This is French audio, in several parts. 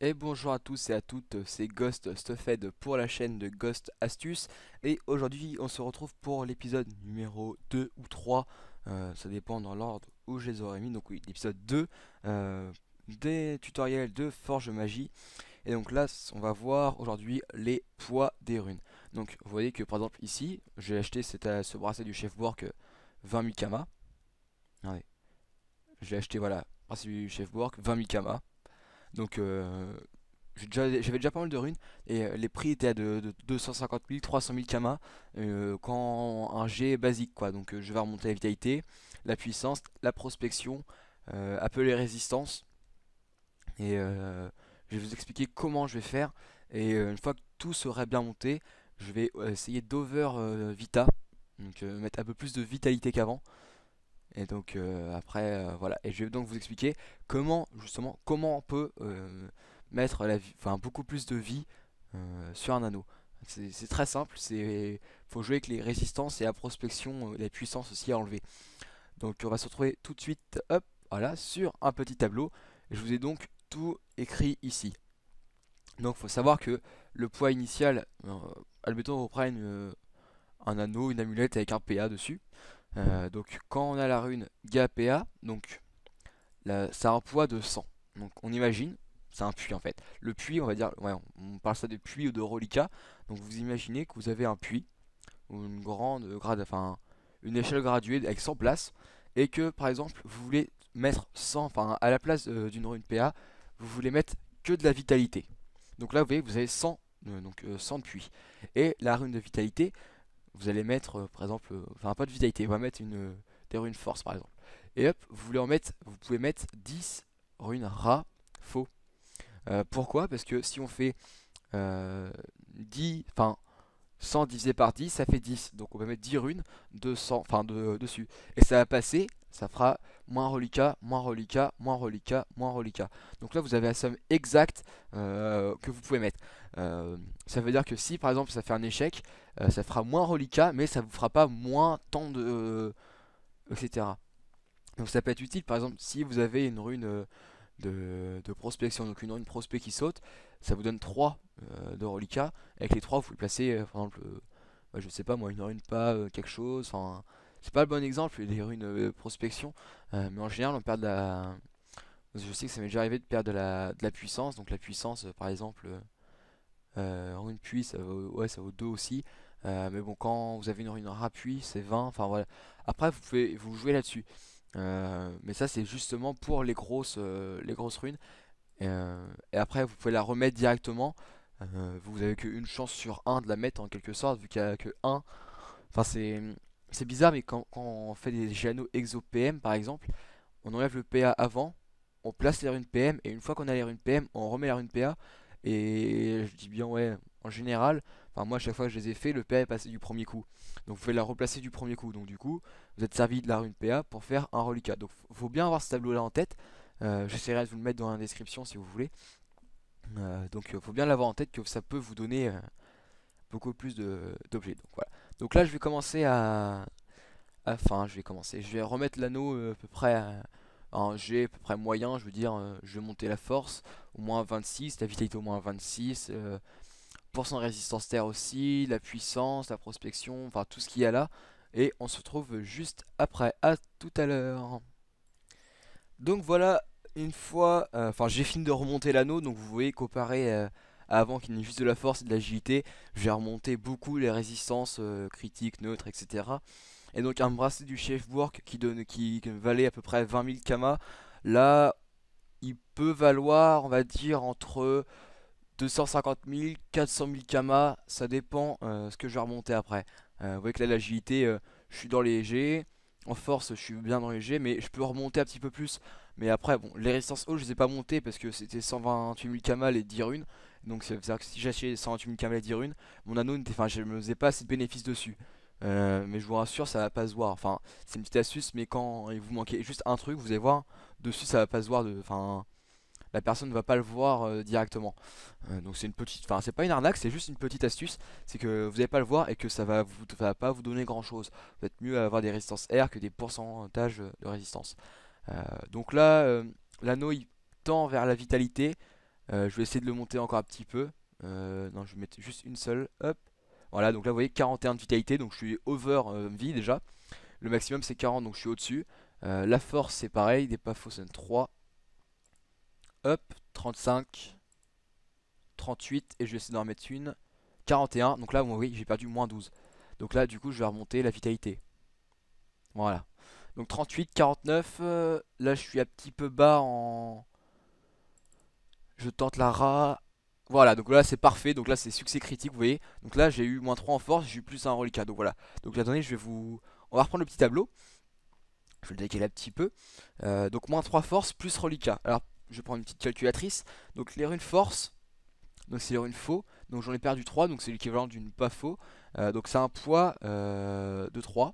Et bonjour à tous et à toutes, c'est Ghost Stuffed pour la chaîne de Ghost Astuces. Et aujourd'hui on se retrouve pour l'épisode numéro 2 ou 3, ça dépend dans l'ordre où je les aurais mis. Donc oui, l'épisode 2 des tutoriels de Forge Magie. Et donc là on va voir aujourd'hui les poids des runes. Donc vous voyez que par exemple ici, j'ai acheté ce bracelet du chef Bork 20 000 kama. Regardez, j'ai acheté voilà, bracelet du chef Bork 20 000 kama. Donc j'avais déjà pas mal de runes et les prix étaient à de 250 000, 300 000 kama quand un G est basique quoi. Donc je vais remonter la vitalité, la puissance, la prospection, un peu les résistances et je vais vous expliquer comment je vais faire. Et une fois que tout sera bien monté, je vais essayer d'over vita, donc mettre un peu plus de vitalité qu'avant. Et donc après voilà, et je vais donc vous expliquer comment on peut mettre enfin beaucoup plus de vie sur un anneau. C'est très simple, c'est faut jouer avec les résistances et la prospection, la puissance aussi à enlever. Donc on va se retrouver tout de suite, hop, voilà, sur un petit tableau. Je vous ai donc tout écrit ici. Donc il faut savoir que le poids initial, admettons on reprenne un anneau, une amulette avec un PA dessus. Donc quand on a la rune GAPA, donc ça a un poids de 100. Donc on imagine, c'est un puits en fait. Le puits, on va dire, ouais, on parle ça de puits ou de reliquat. Donc vous imaginez que vous avez un puits ou une grande enfin une échelle graduée avec 100 places et que par exemple vous voulez mettre 100, enfin à la place d'une rune PA, vous voulez mettre que de la vitalité. Donc là vous voyez, vous avez 100, 100 de puits. Et la rune de vitalité, vous allez mettre par exemple, enfin pas de vitalité, on va mettre des runes force par exemple. Et hop, vous pouvez mettre 10 runes rat faux. Pourquoi? Parce que si on fait 10, enfin 100 divisé par 10, ça fait 10. Donc on va mettre 10 runes dessus. Et ça va passer, ça fera moins reliquat, moins reliquat, moins reliquat, moins reliquat. Donc là vous avez la somme exacte que vous pouvez mettre. Ça veut dire que si par exemple ça fait un échec, ça fera moins reliquat, mais ça vous fera pas moins tant de... etc. Donc ça peut être utile par exemple si vous avez une rune de prospection, donc une rune prospect qui saute, ça vous donne 3 de reliquats. Avec les 3 vous le placez par exemple, je sais pas moi, une rune pas quelque chose, enfin c'est pas le bon exemple, les runes prospection, mais en général on perd de la... Je sais que ça m'est déjà arrivé de perdre de la puissance, donc la puissance par exemple, rune puits ça vaut, ouais, ça vaut 2 aussi. Mais bon, quand vous avez une rune rappuie, c'est 20, enfin voilà. Après, vous pouvez vous jouer là-dessus. Mais ça, c'est justement pour les grosses runes. Et après, vous pouvez la remettre directement. Vous avez qu'une chance sur un de la mettre en quelque sorte, vu qu'il n'y a que un. Enfin, c'est bizarre, mais quand on fait des Géano Exo PM par exemple, on enlève le PA avant, on place les runes PM, et une fois qu'on a les runes PM, on remet la rune PA. Et je dis bien, ouais, en général, enfin, moi, à chaque fois que je les ai fait, le PA est passé du premier coup. Donc, vous pouvez la replacer du premier coup. Donc, du coup, vous êtes servi de la rune PA pour faire un reliquat. Donc, faut bien avoir ce tableau-là en tête. J'essaierai de vous le mettre dans la description si vous voulez. Donc faut bien l'avoir en tête que ça peut vous donner beaucoup plus d'objets. Donc voilà. Donc là je vais commencer enfin je vais commencer. Je vais remettre l'anneau à peu près à un G à peu près moyen. Je veux dire, je vais monter la force au moins 26, la vitalité au moins 26, pourcent de résistance terre aussi, la puissance, la prospection, enfin tout ce qu'il y a là. Et on se retrouve juste après. À tout à l'heure. Donc voilà, une fois, enfin j'ai fini de remonter l'anneau, donc vous voyez comparé à avant qu'il n'y ait juste de la force et de l'agilité, j'ai remonté beaucoup les résistances critiques, neutres, etc. Et donc un bracelet du chef Bourg qui valait à peu près 20 000 kama, là il peut valoir, on va dire, entre 250 000, 400 000 kama, ça dépend ce que je vais remonter après. Vous voyez que là l'agilité, je suis dans les G, en force je suis bien dans les G, mais je peux remonter un petit peu plus. Mais après, bon, les résistances haut je les ai pas montées parce que c'était 128 000 kama les 10 runes. Donc ça veut dire que si j'achetais 128 000 kama les 10 runes, mon anneau, enfin je me faisais pas assez de bénéfices dessus. Mais je vous rassure, ça va pas se voir. Enfin, c'est une petite astuce, mais quand il vous manquait juste un truc, vous allez voir, dessus ça va pas se voir. Enfin, la personne ne va pas le voir directement. Donc c'est une petite, enfin c'est pas une arnaque, c'est juste une petite astuce, c'est que vous n'allez pas le voir et que va pas vous donner grand chose. Vous êtes mieux à avoir des résistances R que des pourcentages de résistance. Donc là, l'anneau il tend vers la vitalité. Je vais essayer de le monter encore un petit peu. Non, je vais mettre juste une seule. Hop. Voilà, donc là, vous voyez, 41 de vitalité. Donc je suis over vie déjà. Le maximum, c'est 40, donc je suis au-dessus. La force, c'est pareil. Des pas faux, c'est 3. Hop. 35. 38. Et je vais essayer d'en remettre une. 41. Donc là, oui, j'ai perdu moins 12. Donc là, du coup, je vais remonter la vitalité. Voilà. Donc 38, 49. Là, je suis un petit peu bas en. Je tente la rat. Voilà, donc là c'est parfait. Donc là c'est succès critique, vous voyez. Donc là j'ai eu moins 3 en force, j'ai eu plus un reliquat. Donc voilà. Donc attendez, je vais vous. On va reprendre le petit tableau. Je vais le décaler un petit peu. Donc moins 3 force plus reliquat. Alors je vais prendre une petite calculatrice. Donc les runes force, donc c'est les runes faux. Donc j'en ai perdu 3, donc c'est l'équivalent d'une pas faux. Donc c'est un poids de 3.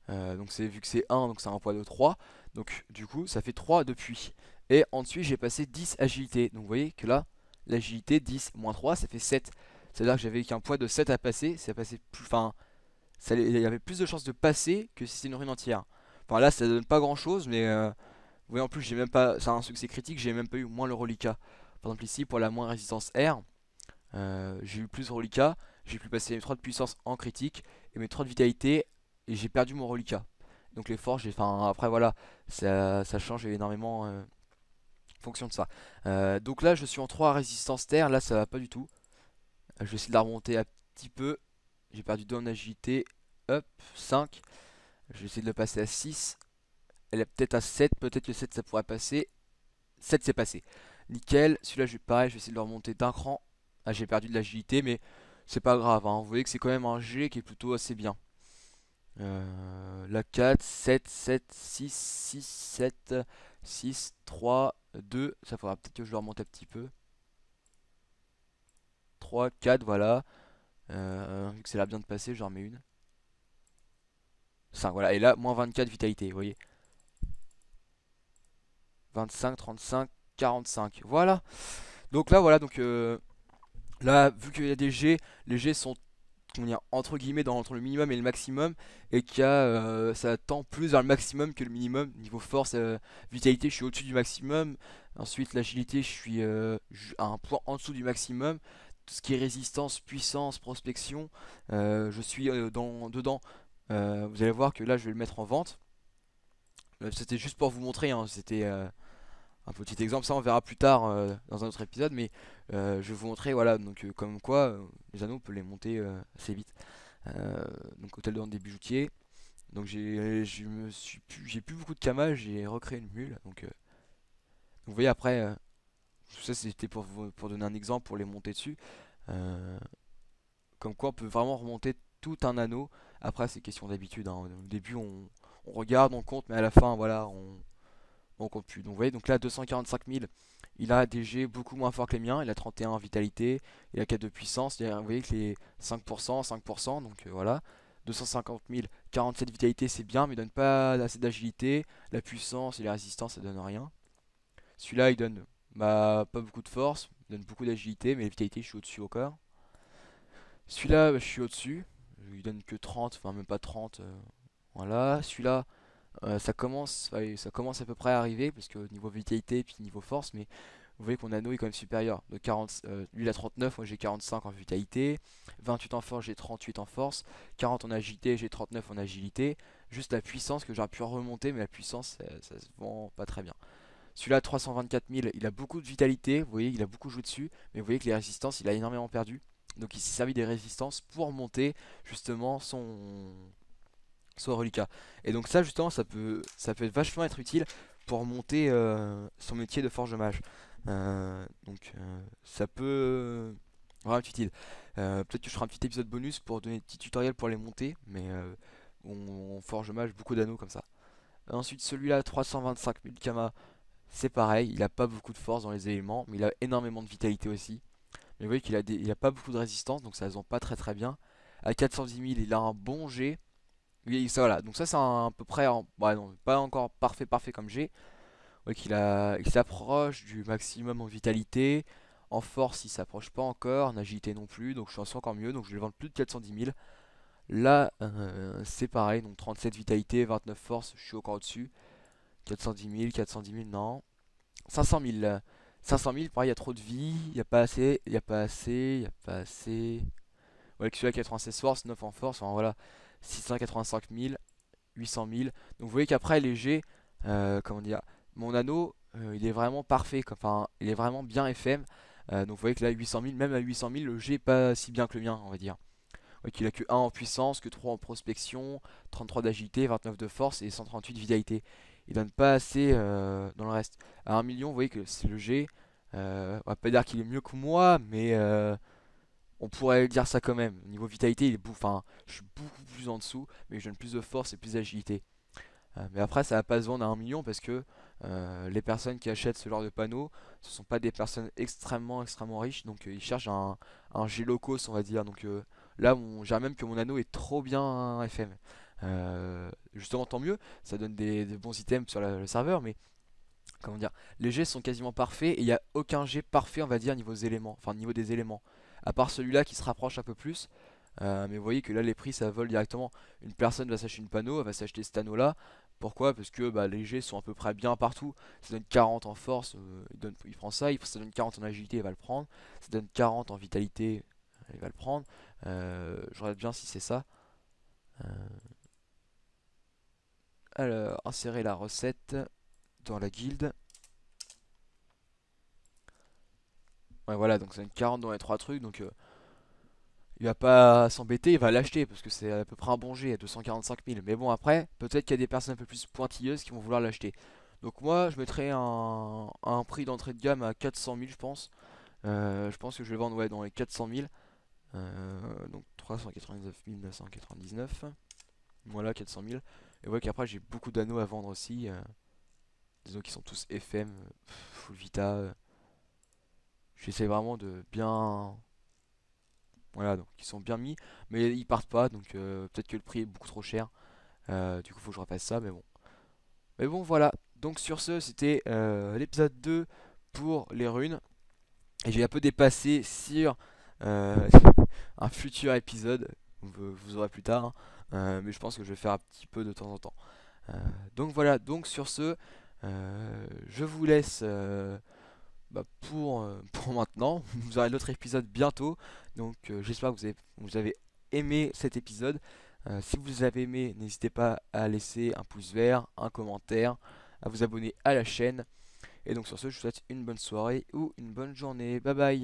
Donc c'est vu que c'est 1, donc c'est un poids de 3. Donc du coup ça fait 3 depuis. Et ensuite j'ai passé 10 agilité. Donc vous voyez que là, l'agilité 10 moins 3 ça fait 7. C'est-à-dire que j'avais qu'un poids de 7 à passer. Ça passait plus. Enfin, il y avait plus de chances de passer que si c'était une rune entière. Enfin là ça donne pas grand chose, mais vous voyez en plus j'ai même pas. C'est un succès critique, j'ai même pas eu moins le reliquat. Par exemple ici pour la moins résistance R, j'ai eu plus de reliquat. J'ai pu passer mes 3 de puissance en critique et mes 3 de vitalité et j'ai perdu mon reliquat. Donc les forges, enfin après voilà, ça change énormément en fonction de ça. Donc là je suis en 3 résistance terre, là ça va pas du tout. Je vais essayer de la remonter un petit peu. J'ai perdu 2 en agilité. Hop, 5. Je vais essayer de le passer à 6. Elle est peut-être à 7, peut-être que 7 ça pourrait passer. 7 c'est passé. Nickel, celui-là pareil, je vais essayer de le remonter d'un cran. Ah j'ai perdu de l'agilité mais c'est pas grave, hein. Vous voyez que c'est quand même un G qui est plutôt assez bien. La 4, 7, 7, 6, 6, 7, 6, 3, 2. Ça faudra peut-être que je le remonte un petit peu. 3, 4, voilà. Vu que c'est là bien de passer, j'en remets une. 5, voilà. Et là, moins 24 vitalité, vous voyez. 25, 35, 45. Voilà. Donc là, voilà. Donc là, vu qu'il y a des G, les G sont comment dire, entre guillemets entre le minimum et le maximum et ça tend plus vers le maximum que le minimum niveau force vitalité je suis au-dessus du maximum, ensuite l'agilité je suis à un point en dessous du maximum, tout ce qui est résistance, puissance, prospection je suis dedans. Vous allez voir que là je vais le mettre en vente. C'était juste pour vous montrer, hein, c'était un petit exemple, ça on verra plus tard dans un autre épisode, mais je vais vous montrer, voilà, donc comme quoi les anneaux on peut les monter assez vite. Donc hôtel de vente des bijoutiers. Donc j'ai plus beaucoup de kama, j'ai recréé une mule. Donc vous voyez après, ça c'était pour donner un exemple pour les monter dessus. Euh, Comme quoi on peut vraiment remonter tout un anneau. Après c'est question d'habitude, hein. Au début on regarde, on compte, mais à la fin voilà on compte plus. Donc vous voyez, donc là 245 000, il a des G beaucoup moins fort que les miens, il a 31 en vitalité, il a 4 de puissance, vous voyez que les 5%, 5%, donc voilà. 250 000, 47 vitalité c'est bien, mais il donne pas assez d'agilité, la puissance et la résistance ça donne rien. Celui-là il donne pas beaucoup de force, il donne beaucoup d'agilité, mais la vitalité je suis au-dessus encore. Celui-là je suis au-dessus, il donne que 30, enfin même pas 30, voilà. Celui-là ça commence à peu près à arriver parce que niveau vitalité et puis niveau force, mais vous voyez que mon anneau est quand même supérieur. De 40, lui il a 39, moi j'ai 45 en vitalité, 28 en force, j'ai 38 en force, 40 en agilité, j'ai 39 en agilité. Juste la puissance que j'aurais pu remonter, mais la puissance ça se vend pas très bien. Celui-là 324 000, il a beaucoup de vitalité, vous voyez il a beaucoup joué dessus, mais vous voyez que les résistances il a énormément perdu. Donc il s'est servi des résistances pour monter justement son reliquat. Et donc ça justement ça peut vachement être utile pour monter son métier de forge mage. Ça peut vraiment être utile. Peut-être que je ferai un petit épisode bonus pour donner des petits tutoriels pour les monter, mais on forge mage beaucoup d'anneaux comme ça. Ensuite celui-là 325 000 kama, c'est pareil, il a pas beaucoup de force dans les éléments, mais il a énormément de vitalité aussi. Mais vous voyez il a pas beaucoup de résistance, donc ça se vend pas très très bien. À 410 000 il a un bon G. Oui, ça voilà, donc ça c'est à peu près, ouais, non, pas encore parfait comme G. Ouais, il s'approche du maximum en vitalité. En force, il s'approche pas encore. En agilité non plus. Donc je suis encore mieux. Donc je vais le vendre plus de 410 000. Là, c'est pareil. Donc 37 vitalité, 29 force. Je suis encore au-dessus. 410 000, 410 000, non. 500 000. 500 000, pareil, il y a trop de vie, il n'y a pas assez, il n'y a pas assez, il n'y a pas assez. Ouais, que celui-là 96 force, 9 en force, enfin voilà. 685 000, 800 000. Donc vous voyez qu'après léger, comment dire, mon anneau, il est vraiment parfait, quoi. Enfin, il est vraiment bien FM. Donc vous voyez que là 800 000, même à 800 000, le G est pas si bien que le mien, on va dire. Ouais, qu'il a que 1 en puissance, que 3 en prospection, 33 d'agilité, 29 de force et 138 de vitalité. Il donne pas assez dans le reste. À 1 million, vous voyez que c'est le G. On va pas dire qu'il est mieux que moi, mais on pourrait dire ça quand même. Au niveau vitalité, enfin, je suis beaucoup plus en dessous, mais je donne plus de force et plus d'agilité. Mais après, ça va pas se vendre à 1 million parce que les personnes qui achètent ce genre de panneaux, ce sont pas des personnes extrêmement riches, donc ils cherchent un G low cost, on va dire. Donc là, je dirais même que mon anneau est trop bien FM. Justement, tant mieux, ça donne des bons items sur le serveur, mais comment dire, les G sont quasiment parfaits et il n'y a aucun G parfait, on va dire, niveau des éléments, enfin niveau des éléments. À part celui-là qui se rapproche un peu plus. Mais vous voyez que là les prix ça vole directement. Une personne va s'acheter une panneau, elle va s'acheter cet anneau là. Pourquoi? Parce que bah, les G sont à peu près bien partout. Ça donne 40 en force, il prend ça. Ça donne 40 en agilité, il va le prendre. Ça donne 40 en vitalité, il va le prendre. Je regarde bien si c'est ça. Euh, alors, insérer la recette dans la guilde. Ouais, voilà, donc ça donne 40 dans les trois trucs. Donc il va pas s'embêter, il va l'acheter parce que c'est à peu près un bon G à 245 000. Mais bon, après, peut-être qu'il y a des personnes un peu plus pointilleuses qui vont vouloir l'acheter. Donc moi, je mettrais un prix d'entrée de gamme à 400 000, je pense. Je pense que je vais le vendre ouais, dans les 400 000. Donc 399 999. Voilà, 400 000. Et ouais qu'après, j'ai beaucoup d'anneaux à vendre aussi. Des anneaux qui sont tous FM, full Vita. J'essaie vraiment de bien... Voilà, donc ils sont bien mis. Mais ils partent pas, donc peut-être que le prix est beaucoup trop cher. Du coup, faut que je refasse ça, mais bon. Mais bon, voilà. Donc sur ce, c'était l'épisode 2 pour les runes. Et j'ai un peu dépassé sur un futur épisode. Vous aurez plus tard, hein. Mais je pense que je vais faire un petit peu de temps en temps. Euh, donc voilà, donc sur ce, je vous laisse bah, pour maintenant. Vous aurez l'autre épisode bientôt. Donc j'espère que vous avez aimé cet épisode. Si vous avez aimé, n'hésitez pas à laisser un pouce vert, un commentaire, à vous abonner à la chaîne. Et donc sur ce, je vous souhaite une bonne soirée ou une bonne journée. Bye bye.